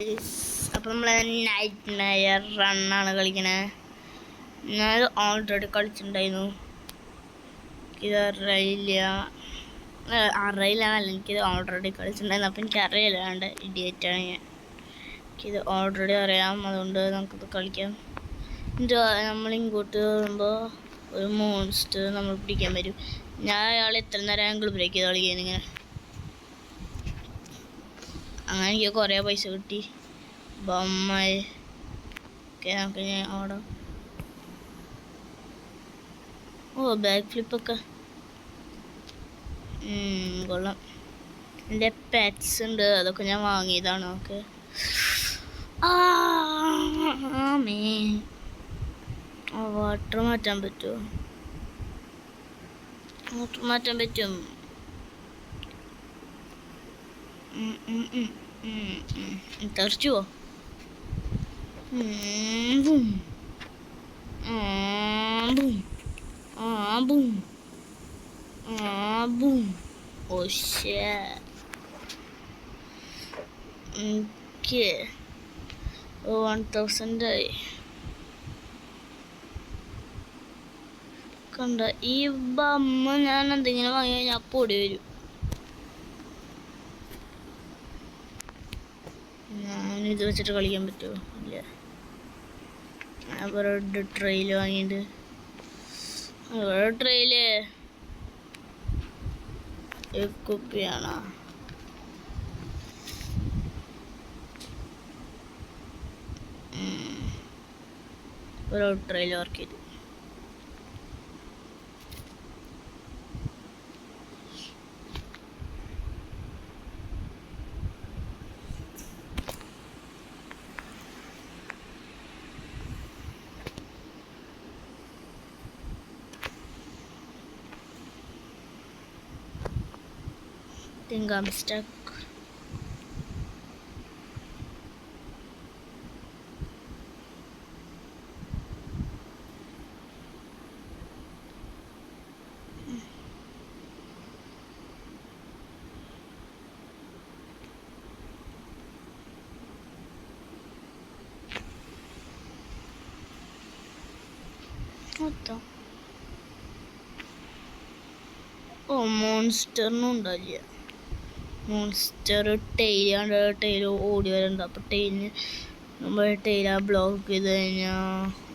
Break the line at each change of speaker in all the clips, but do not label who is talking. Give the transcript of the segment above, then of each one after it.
അപ്പം നമ്മൾ night Meyer റണ്ണാണ് കളിക്കണേ. ഞാൻ ഓൾറെഡി കളിച്ചിട്ടുണ്ടായിരുന്നു. ഇത് അറിയില്ല എനിക്കിത് ഓൾറെഡി കളിച്ചിട്ടുണ്ടായിരുന്നു. അപ്പം എനിക്കറിയില്ല വേണ്ട ഇഡിയറ്റാണ് ഞാൻ. എനിക്കിത് ഓൾറെഡി അറിയാം, അതുകൊണ്ട് നമുക്കിത് കളിക്കാം. നമ്മളിങ്ങോട്ട് വരുമ്പോൾ ഒരു മോൺസ്റ്റർ നമ്മൾ പിടിക്കാൻ വരും. ഞാൻ അയാൾ എത്ര നേരം ആംഗിൾ ബ്രേക്ക് ചെയ്ത് കളിക്കാൻ ഇങ്ങനെ. അങ്ങനെ എനിക്ക് കുറേ പൈസ കിട്ടി. ബൊമ്മായി ഓക്കെ, നമുക്ക് ഞാൻ അവിടെ ബാക്ക് ഫ്ലിപ്പൊക്കെ കൊള്ളാം. എൻ്റെ പെറ്റ്സ് ഉണ്ട്, അതൊക്കെ ഞാൻ വാങ്ങിയതാണ്. ഓക്കെ, വാട്ടർ മാറ്റാൻ പറ്റുമോ? വാട്ടർ മാറ്റാൻ പറ്റും. തെറിച്ചുവോ? Oh shit. Okay. 1000 ആയി. കണ്ട ഈ ബമ്മ ഞാൻ എന്തെങ്കിലും വാങ്ങി കഴിഞ്ഞാൽ പൊടി വരും. ഞാനിത് വെച്ചിട്ട് കളിക്കാൻ പറ്റുമോ? ഇല്ല. ഞാൻ വേറെ ട്രെയിൽ വാങ്ങിയിട്ട് ട്രെയില് കുപ്പിയാണോ? ഒരു ട്രെയിൽ വർക്ക് ചെയ്തു. think I'm stuck. What the? Oh, monster ഉണ്ടാവില്ല. മോൺസ്റ്റർ ടെയിലാണ്. ടെയിൽ ഓടി വരുന്നുണ്ട്. അപ്പോൾ ടെയിലിന് നമ്മൾ ടെയില ബ്ലോക്ക് ചെയ്ത് കഴിഞ്ഞാൽ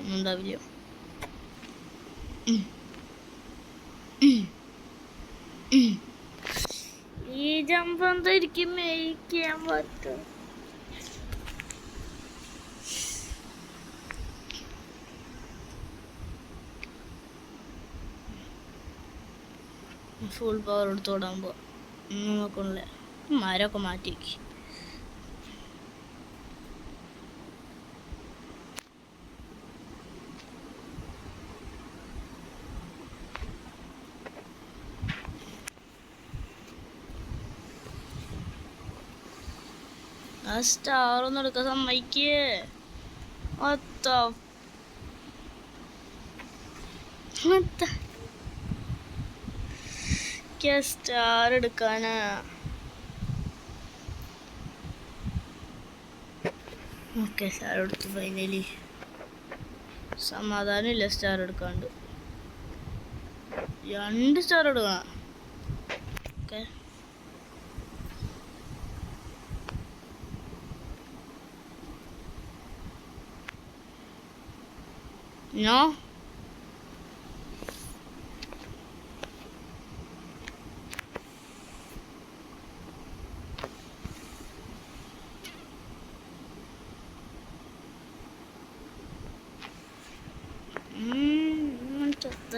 ഒന്നും ഉണ്ടാവില്ല. ഈ ജമ്പ് എന്താ എനിക്ക് മേക്ക് ചെയ്യാൻ പറ്റും? ഫുൾ പവർ എടുത്ത് ഓടാകുമ്പോൾ നോക്കണില്ലേ? മരമൊക്കെ മാറ്റി വയ്ക്കി. ആ സ്റ്റാർ ഒന്നും എടുക്കാൻ സമ്മതിക്കേ. സ്റ്റാർ എടുക്കാനാ? ഓക്കെ, സ്റ്റാർ എടുത്തു. ഫൈനലി സമാധാനമില്ല സ്റ്റാർ എടുക്കാണ്ട്. 2 സ്റ്റാർ എടുക്കണം. ഓക്കെ, നോ ചത്ത.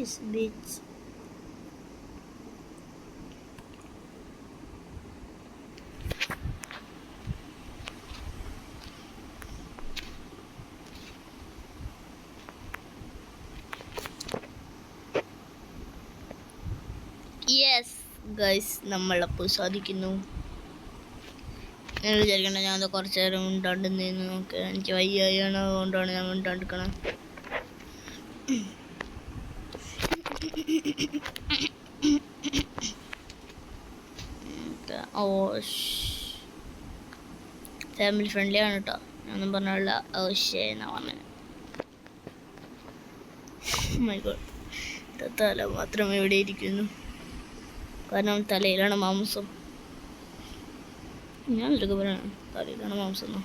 this bitch. യെസ് ഗൈസ്, നമ്മളപ്പോൾ സാധിക്കുന്നു. ഞാൻ വിചാരിക്കണ്ട ഞാൻ അത് കുറച്ച് നേരം ഉണ്ടാണ്ട് നിന്ന് നോക്ക്. എനിക്ക് വയ്യായാണ്, അതുകൊണ്ടാണ് ഞാൻ ഉണ്ടാണ്ടിരിക്കണത്. ഓ ഫാമിലി ഫ്രണ്ട്ലി ആണ് കേട്ടോ, ഞാനൊന്നും പറഞ്ഞില്ല. എന്നാ പറഞ്ഞത്. മൈ ഗോഡ്, തല മാത്രം എവിടെ ഇരിക്കുന്നു, കാരണം തലയിലാണ് മാംസം. ഞാൻ എന്തൊക്കെ പറയണം, തലയിലാണ് മാംസം എന്നോ.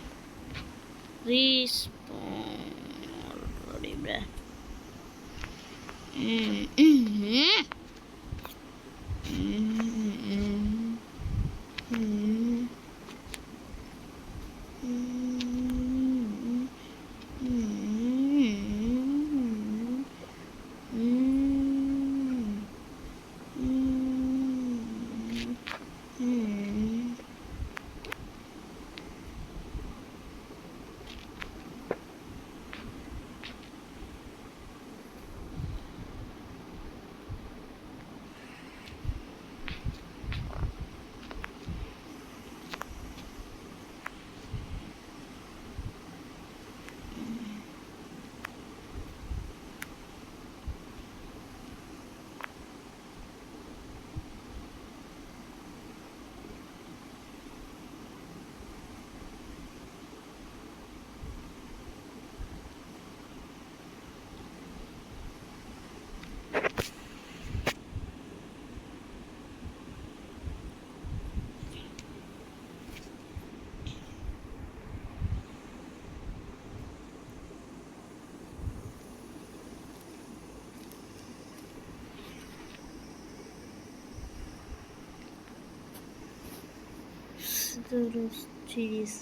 Jeez.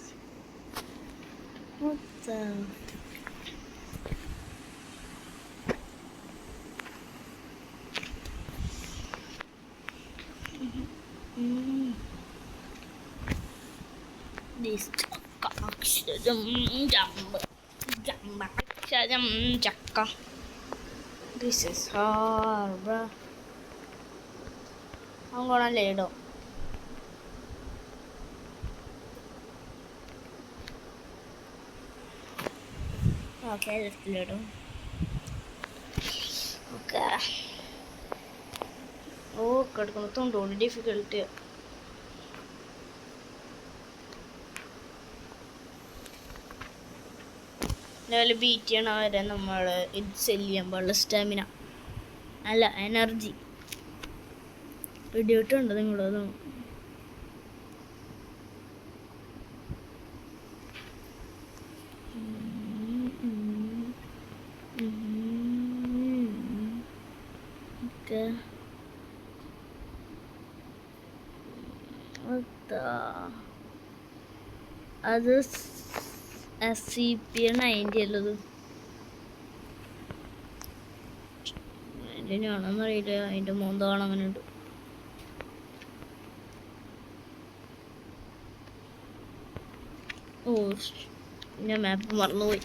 What the? This jump. This is hard, bro. I'm gonna lay it up. Okay, let's lay it down. Okay. Oh, it's difficult. Level beat ചെയ്യണ വരെ നമ്മൾ ഇത് സെല്ല് ചെയ്യാൻ പാടുള്ള സ്റ്റാമിന അല്ല എനർജി ഇടിയിട്ടുണ്ട് നിങ്ങളത്. അത് SCP-90 അല്ലത്, 90 ആണെന്നറിയില്ല, അതിൻ്റെ മോന്താണ് അങ്ങനെ ഉണ്ട്. ഓ ഞാൻ മാപ്പ് മറന്നുപോയി.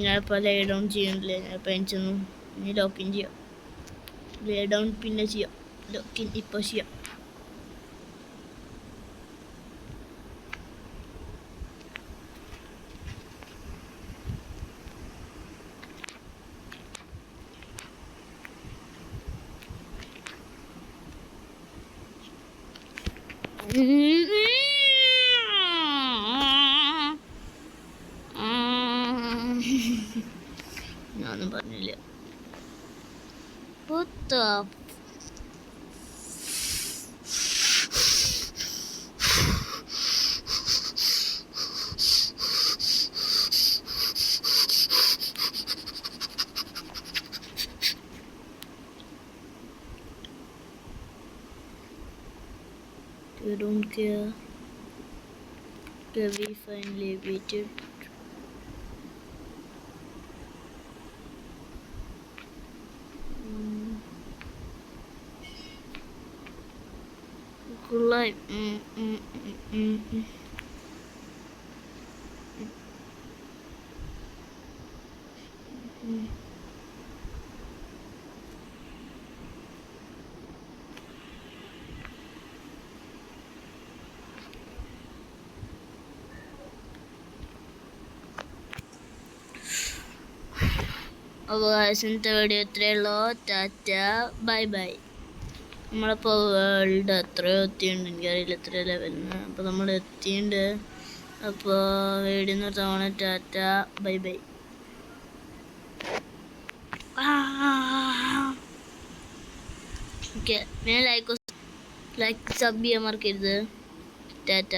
ഞാനിപ്പോൾ ലേ ഡൗൺ ചെയ്യണില്ലേ, ഞാനിപ്പോൾ എനിച്ചൊന്നും ഇനി ലോക്കിൻ ചെയ്യാം. ലേ ഡൗൺ പിന്നെ ചെയ്യാം, ലോക്കിൻ ഇപ്പോൾ ചെയ്യാം. ഞാനൊന്നും പറഞ്ഞില്ല. You don't care. Okay, we finally waited. Good life. അപ്പോൾ ഇന്നത്തെ വീഡിയോ ഇത്രയേ ഉള്ളൂ. Tata, bye bye. നമ്മളിപ്പോൾ വേൾഡ് എത്രയോ എത്തിയുണ്ട്, എനിക്കറിയില്ല എത്ര ലെവലിന്. അപ്പോൾ നമ്മൾ എത്തിയിട്ടുണ്ട്. അപ്പോൾ വീഡിയോ നിർത്താൻ. Tata, bye bye. ഓക്കെ, ഞാൻ ലൈക്ക് സബ് ചെയ്യാൻ മറക്കരുത്. ടാറ്റ.